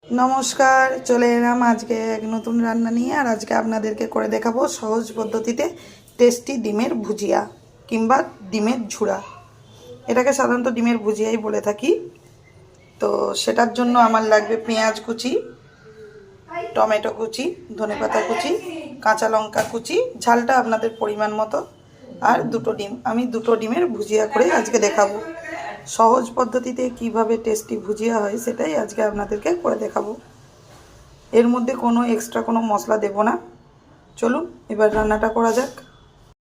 নমস্কার, চলে এলাম আজকে এক নতুন রান্না নিয়ে। আর আজকে আপনাদেরকে করে দেখাবো সহজ পদ্ধতিতে টেস্টি ডিমের ভুজিয়া কিংবা ডিমের ঝুড়া। এটাকে সাধারণত ডিমের ভুজিয়াই বলে থাকি। তো সেটার জন্য আমার লাগবে পেঁয়াজ কুচি, টমেটো কুচি, ধনেপাতা কুচি, কাঁচা লঙ্কা কুচি, ঝালটা আপনাদের পরিমাণ মতো, আর দুটো ডিম। আমি দুটো ডিমের ভুজিয়া করে আজকে দেখাবো। সহজ পদ্ধতিতে কিভাবে টেস্টি ভুজিয়া হয় সেটাই আজকে আপনাদেরকে করে দেখাবো। এর মধ্যে কোনো এক্সট্রা কোনো মশলা দেব না। চলুন এবার রান্নাটা করা যাক।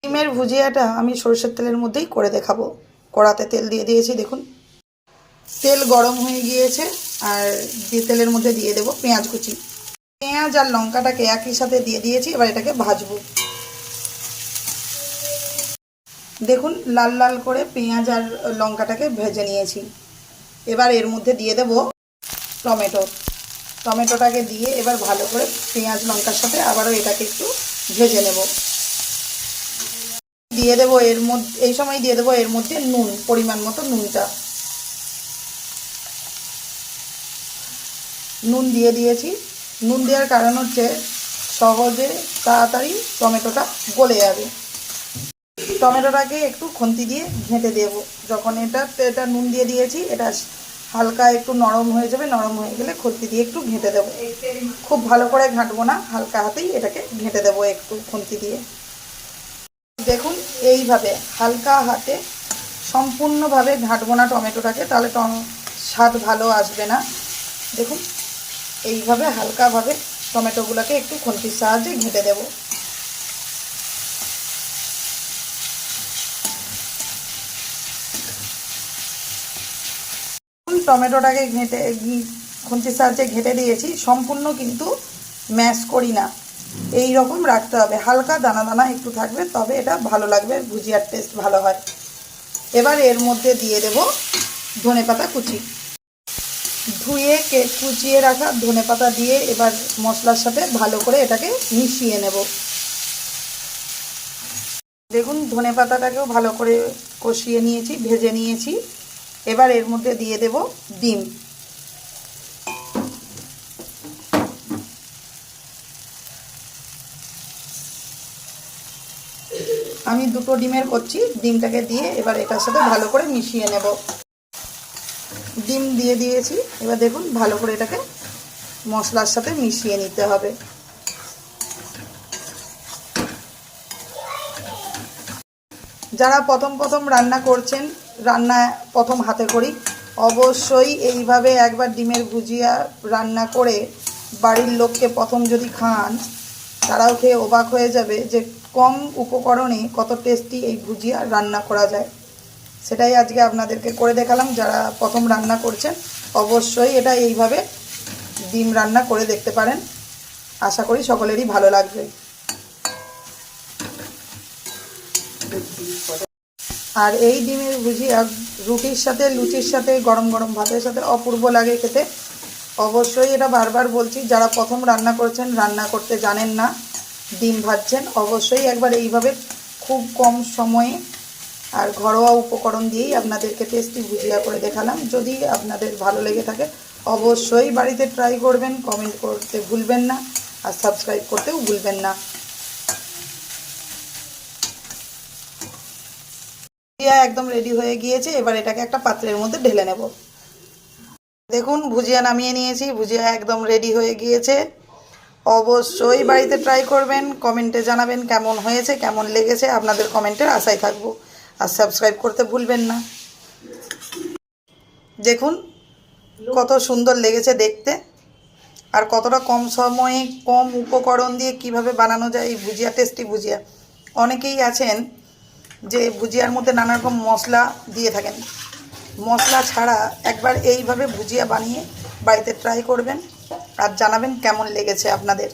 ডিমের ভুজিয়াটা আমি সরষের তেলের মধ্যেই করে দেখাবো। কড়াতে তেল দিয়ে দিয়েছি, দেখুন তেল গরম হয়ে গিয়েছে। আর তেলের মধ্যে দিয়ে দেব পেঁয়াজ কুচি। পেঁয়াজ আর লঙ্কাটাকে একই সাথে দিয়ে দিয়েছি। এবার এটাকে ভাজবো। দেখুন লাল লাল করে পেঁয়াজ আর লঙ্কাটাকে ভেজে নিয়েছি। এবার এর মধ্যে দিয়ে দেব টমেটোটাকে দিয়ে এবার ভালো করে পেঁয়াজ লঙ্কার সাথে আবারও এটাকে একটু ভেজে নেব। দিয়ে দেব এর মধ্যে, এই সময় দিয়ে দেব এর মধ্যে নুন, পরিমাণ মতো নুন দিয়ে দিয়েছি। নুন দেওয়ার কারণ হচ্ছে সহজে তাড়াতাড়ি টমেটোটা গলে যাবে। টমেটোটাকে একটু খুন্তি দিয়ে ঘেঁটে দেব। যখন এটা নুন দিয়ে দিয়েছি, এটা হালকা একটু নরম হয়ে যাবে। নরম হয়ে গেলে খুন্তি দিয়ে একটু ঘেঁটে দেবো। খুব ভালো করে ঘাঁটবো না, হালকা হাতেই এটাকে ঘেঁটে দেবো একটু খুন্তি দিয়ে। দেখুন এইভাবে হালকা হাতে সম্পূর্ণভাবে ঘাঁটবো না টমেটোটাকে, তাহলে স্বাদ ভালো আসবে না। দেখুন এইভাবে হালকাভাবে টমেটোগুলোকে একটু খুন্তির সাহায্যে ঘেঁটে দেবো। টমেটোটাকে খুন্তির সাহায্যে ঘেঁটে দিয়েছি। সম্পূর্ণ কিন্তু ম্যাশ করি না, এই রকম রাখতে হবে। হালকা দানা দানা একটু থাকবে, তবে এটা ভালো লাগবে, ভুজিয়ার টেস্ট ভালো হয়। এবার এর মধ্যে দিয়ে দেব ধনেপাতা কুচি। ধুয়ে কুচিয়ে রাখা ধনেপাতা দিয়ে এবার মশলার সাথে ভালো করে এটাকে মিশিয়ে নেব। দেখুন ধনেপাতাটাকেও ভালো করে কষিয়ে নিয়েছি, ভেজে নিয়েছি। এবার এর মধ্যে দিয়ে দেব ডিম। আমি দুটো ডিমের করছি। ডিমটাকে দিয়ে এবার এটার সাথে ভালো করে মিশিয়ে নেব। ডিম দিয়ে দিয়েছি। এবার দেখুন ভালো করে এটাকে মশলার সাথে মিশিয়ে নিতে হবে। যারা প্রথম রান্না করছেন, রান্না প্রথম হাতে করি, অবশ্যই এইভাবে একবার ডিমের ভুজিয়া রান্না করে বাড়ির লোককে প্রথম যদি খান, তারাও খেয়ে অবাক হয়ে যাবে যে কম উপকরণে কত টেস্টি এই ভুজিয়া রান্না করা যায়। সেটাই আজকে আপনাদেরকে করে দেখালাম। যারা প্রথম রান্না করছেন অবশ্যই এটা এইভাবে ডিম রান্না করে দেখতে পারেন। আশা করি সকলেরই ভালো লাগবে। আর এই ডিমের ভুজিয়া রুটির সাথে, লুচির সাথে, গরম গরম ভাতের সাথে অপূর্ব লাগে খেতে। অবশ্যই এটা বারবার বলছি, যারা প্রথম রান্না করছেন, রান্না করতে জানেন না, ডিম ভাজছেন, অবশ্যই একবার এইভাবে খুব কম সময়ে আর ঘরোয়া উপকরণ দিয়েই আপনাদেরকে টেস্টি ভুজিয়া করে দেখালাম। যদি আপনাদের ভালো লেগে থাকে অবশ্যই বাড়িতে ট্রাই করবেন। কমেন্ট করতে ভুলবেন না, আর সাবস্ক্রাইব করতেও ভুলবেন না। ভুজিয়া একদম রেডি হয়ে গিয়েছে। এবার এটাকে একটা পাত্রের মধ্যে ঢেলে নেব। দেখুন ভুজিয়া নামিয়ে নিয়েছি। ভুজিয়া একদম রেডি হয়ে গিয়েছে। অবশ্যই বাড়িতে ট্রাই করবেন, কমেন্টে জানাবেন কেমন হয়েছে, কেমন লেগেছে। আপনাদের কমেন্টের আশায় থাকবো। আর সাবস্ক্রাইব করতে ভুলবেন না। দেখুন কত সুন্দর লেগেছে দেখতে, আর কতটা কম সময়ে কম উপকরণ দিয়ে কিভাবে বানানো যায় এই ভুজিয়া, টেস্টি ভুজিয়া। অনেকেই আছেন যে ভুজিয়ার মধ্যে নানা রকম মশলা দিয়ে থাকেন। মশলা ছাড়া একবার এইভাবে ভুজিয়া বানিয়ে বাড়িতে ট্রাই করবেন আর জানাবেন কেমন লেগেছে আপনাদের।